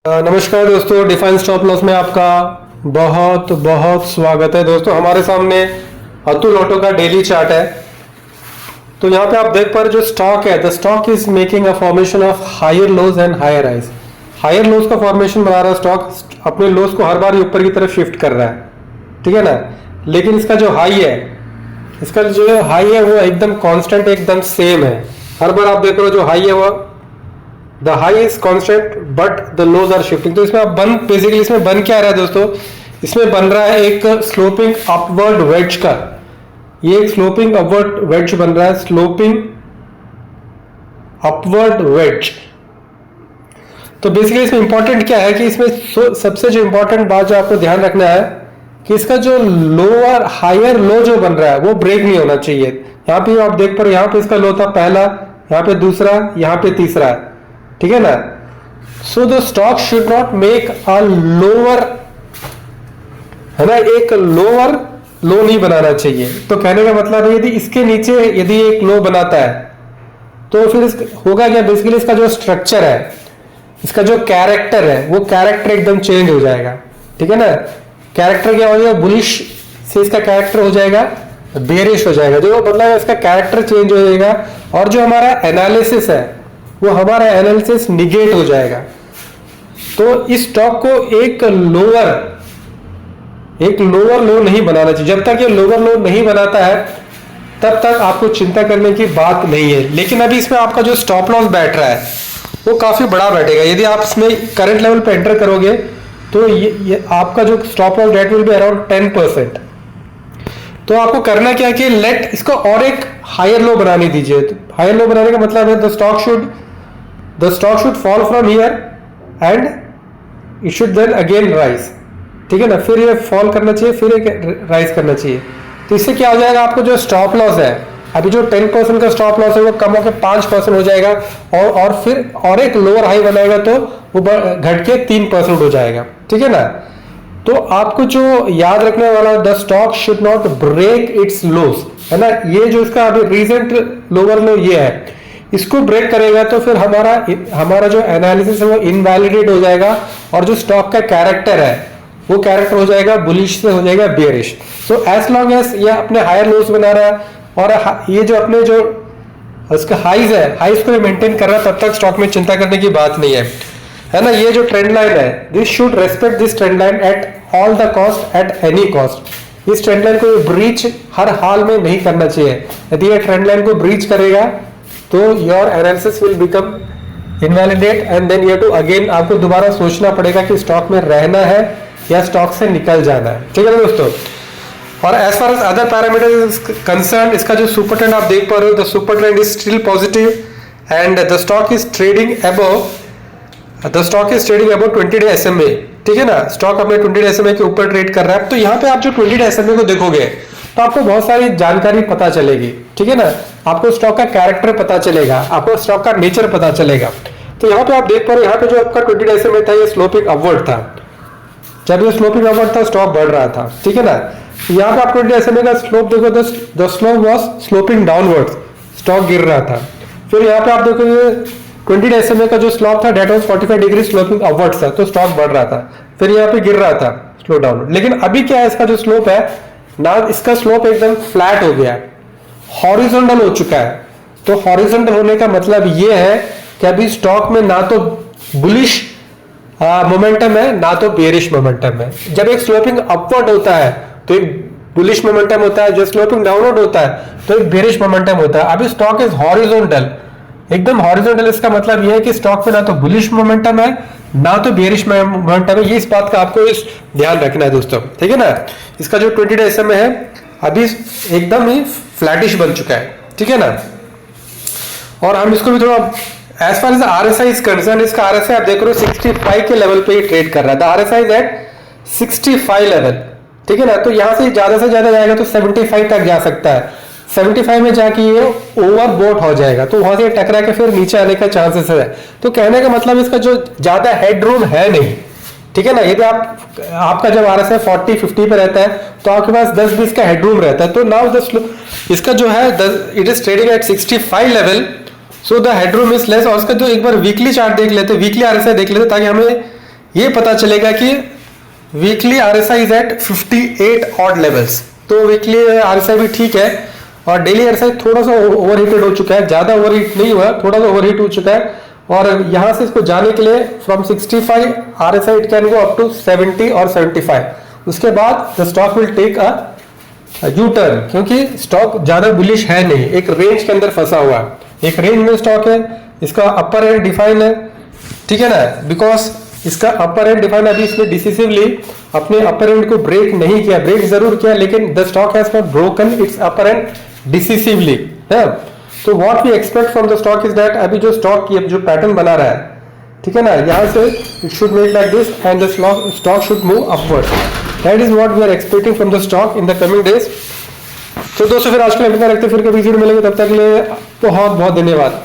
नमस्कार दोस्तों, define stop loss में आपका बहुत बहुत स्वागत है। दोस्तों हमारे सामने अतुल ऑटो का डेली चार्ट है। तो यहाँ पे आप देख पा रहे जो स्टॉक है, the stock is making a formation of higher lows and higher highs. Higher lows का फॉर्मेशन बना रहा है स्टॉक, अपने लोज को हर बार ऊपर की तरफ शिफ्ट कर रहा है, ठीक है ना। लेकिन इसका जो हाई है, इसका जो हाई है वो एकदम कांस्टेंट, एकदम सेम है। हर बार आप देख रहे हो जो हाई है वो the high is constant but the lows are shifting. तो इसमें आप बन बेसिकली इसमें बन क्या रहा है दोस्तों, इसमें बन रहा है एक स्लोपिंग अपवर्ड वेज का, ये एक स्लोपिंग अपवर्ड वेज बन रहा है, स्लोपिंग अपवर्ड वेज। तो बेसिकली इसमें इंपॉर्टेंट क्या है कि इसमें सबसे जो इंपॉर्टेंट बात जो आपको ध्यान रखना है कि इसका जो लोअर हायर लो जो बन रहा है वो ब्रेक नहीं होना चाहिए। यहाँ पे आप देख पा रहे, यहाँ पे इसका लो था पहला, यहाँ पे दूसरा, यहाँ पे तीसरा है, ठीक है ना। So the stock should not make a lower, है ना, एक लोअर लो नहीं बनाना चाहिए। तो कहने का मतलब है यदि इसके नीचे यदि एक लो बनाता है तो फिर होगा क्या, बेसिकली इसका जो स्ट्रक्चर है, इसका जो कैरेक्टर है वो कैरेक्टर एकदम चेंज हो जाएगा, ठीक है ना। कैरेक्टर क्या हो जाएगा, बुलिश से इसका कैरेक्टर हो जाएगा बेरिश हो जाएगा, जो मतलब इसका कैरेक्टर चेंज हो जाएगा और जो हमारा एनालिसिस है वो हमारा एनालिसिस निगेट हो जाएगा। तो इस स्टॉक को एक लोअर लो नहीं बनाना चाहिए। जब तक ये लोअर लो नहीं बनाता है तब तक आपको चिंता करने की बात नहीं है। लेकिन अभी इसमें आपका जो स्टॉप लॉस बैठ रहा है वो काफी बड़ा बैठेगा। यदि आप इसमें करंट लेवल पे एंटर करोगे तो ये आपका जो stop loss that will be around 10%। तो आपको करना क्या कि लेट इसको और एक हायर लो बनाने दीजिए। तो हायर लो बनाने का मतलब है the stock should fall from here and it should then again rise, ठीक है ना। फिर ये फॉल करना चाहिए, फिर एक राइज करना चाहिए। तो इससे क्या हो जाएगा, आपको जो स्टॉप लॉस है अभी जो 10% का स्टॉप लॉस है वो कम होकर 5% हो जाएगा और फिर और एक लोअर हाई बनाएगा तो वो घट के 3% हो जाएगा, ठीक है ना। तो आपको जो याद रखने वाला, the stock should not break its lows, है ना। ये जो इसका अभी रीसेंट लोअर लो ये है, इसको ब्रेक करेगा तो फिर हमारा जो एनालिसिस है वो इनवैलिडेट हो जाएगा और जो स्टॉक का कैरेक्टर है वो कैरेक्टर हो जाएगा बुलिश से हो जाएगा bearish. So as long as ये अपने हायर लोज बना रहा है और ये जो अपने जो उसका हाइज है, हाइज को मेंटेन कर रहा है, तब तक स्टॉक में चिंता करने की बात नहीं है ना। ये जो ट्रेंड लाइन है, this should respect this trend line at all the cost, at any cost. इस ट्रेंड लाइन को ब्रीच हर हाल में नहीं करना चाहिए। यदि ये ट्रेंड लाइन को ब्रीच करेगा तो your analysis will become invalidate and then you to again आपको दोबारा सोचना पड़ेगा कि स्टॉक में रहना है या स्टॉक से निकल जाना है, ठीक है ना दोस्तों। और as far as other parameters concern, इसका जो सुपर ट्रेंड आप देख पा रहे हो, the super trend is still positive and the stock is trading above 20 day SMA, ठीक है ना। स्टॉक अपने 20 डे SMA के ऊपर ट्रेड कर रहा है। तो यहाँ पे आप जो 20 डे SMA को देखोगे तो आपको बहुत सारी जानकारी पता चलेगी, ठीक है ना। आपको स्टॉक का कैरेक्टर पता चलेगा, आपको स्टॉक का नेचर पता चलेगा। तो यहाँ पे आप देख पा रहे हो, यहाँ पे जो आपका 20 डे SMA था ये स्लोपिंग अपवर्ड था। जब ये स्लोपिंग अपवर्ड था स्टॉक बढ़ रहा था, ठीक है ना। यहाँ पे आप 20 डे SMA का स्लोप देखो, the slope was sloping downwards, stock गिर रहा था। फिर यहाँ पे आप देखोगे 20 डे SMA का जो स्लॉप था that was 45 degree sloping upwards था, तो स्टॉक बढ़ रहा था। फिर यहाँ पे गिर रहा था, स्लो डाउन। लेकिन अभी क्या है, इसका जो स्लोप है ना, इसका स्लोप एकदम फ्लैट हो गया है, हॉरिजॉन्टल हो चुका है। तो हॉरिजॉन्टल होने का मतलब ये है कि अभी स्टॉक में ना तो बुलिश मोमेंटम है ना तो बेरिश मोमेंटम है। जब एक स्लोपिंग अपवर्ड होता है तो एक बुलिश मोमेंटम होता है, जो स्लोपिंग डाउनवर्ड होता है तो एक बेरिश मोमेंटम होता है। अभी स्टॉक इज हॉरिजॉन्टल, एकदम हॉरिजॉन्टल। इसका मतलब यह है कि स्टॉक में ना तो बुलिश मोमेंटम है ना तो बेरिश मोमेंटम है। ये इस बात का आपको ध्यान रखना है दोस्तों, ठीक है ना। इसका जो 20 डे SMA है अभी एकदम ही फ्लैटिश बन चुका है, ठीक है ना। और हम इसको भी थोड़ा as far as RSI is concern, इसका RSI आप देख रहे हो 65 के लेवल पे ही ट्रेड कर रहा है। RSI इज एट 65 लेवल, ठीक है ना। तो यहां से ज्यादा जाएगा तो 75 तक जा सकता है। 75 में जाके ये ओवरबोट हो जाएगा तो वहां से टकरा के फिर नीचे आने का चांसेस है। तो कहने का मतलब इसका जो ज्यादा हेडरूम है नहीं, ठीक है ना। यदि आपका जब RSI 40-50 पे रहता है तो आपके पास 10-20 का हेडरूम रहता है। तो नाउ इसका जो है it is trading at 65 level, so the headroom is less. और इसका जो एक बार वीकली चार्ट देख लेते, वीकली RSI देख लेते ताकि हमें ये पता चलेगा कि weekly RSI is at 58 odd levels. तो वीकली आरएसआई भी ठीक है और डेली आरएसआई थोड़ा सा ओवरहीटेड हो चुका है, ज्यादा ओवरहीट नहीं हुआ, थोड़ा सा ओवरहीट हो चुका है। और यहां से इसको जाने के लिए from 65 RSI it can go up to 70 और 75। उसके बाद the stock will take a U turn, क्योंकि स्टॉक ज्यादा बुलिश है नहीं, एक रेंज के अंदर फंसा हुआ है, एक रेंज में स्टॉक है, इसका अपर एंड डिफाइन है, ठीक है ना। बिकॉज इसका अपर एंड डिफाइन, अभी इसने डिसिसिवली अपने अपर एंड को ब्रेक नहीं किया, ब्रेक जरूर किया लेकिन the stock has not broken its upper and decisively है। तो what we expect from the stock is that अभी जो स्टॉक की जो पैटर्न बना रहा है, ठीक है ना, यहां से it should make like this and the stock should move upward. That is what we are expecting from the stock in the coming days. तो दोस्तों फिर आज के लिए इतना रखते, फिर कभी वीडियो मिलेंगे, तब तक के लिए बहुत बहुत धन्यवाद।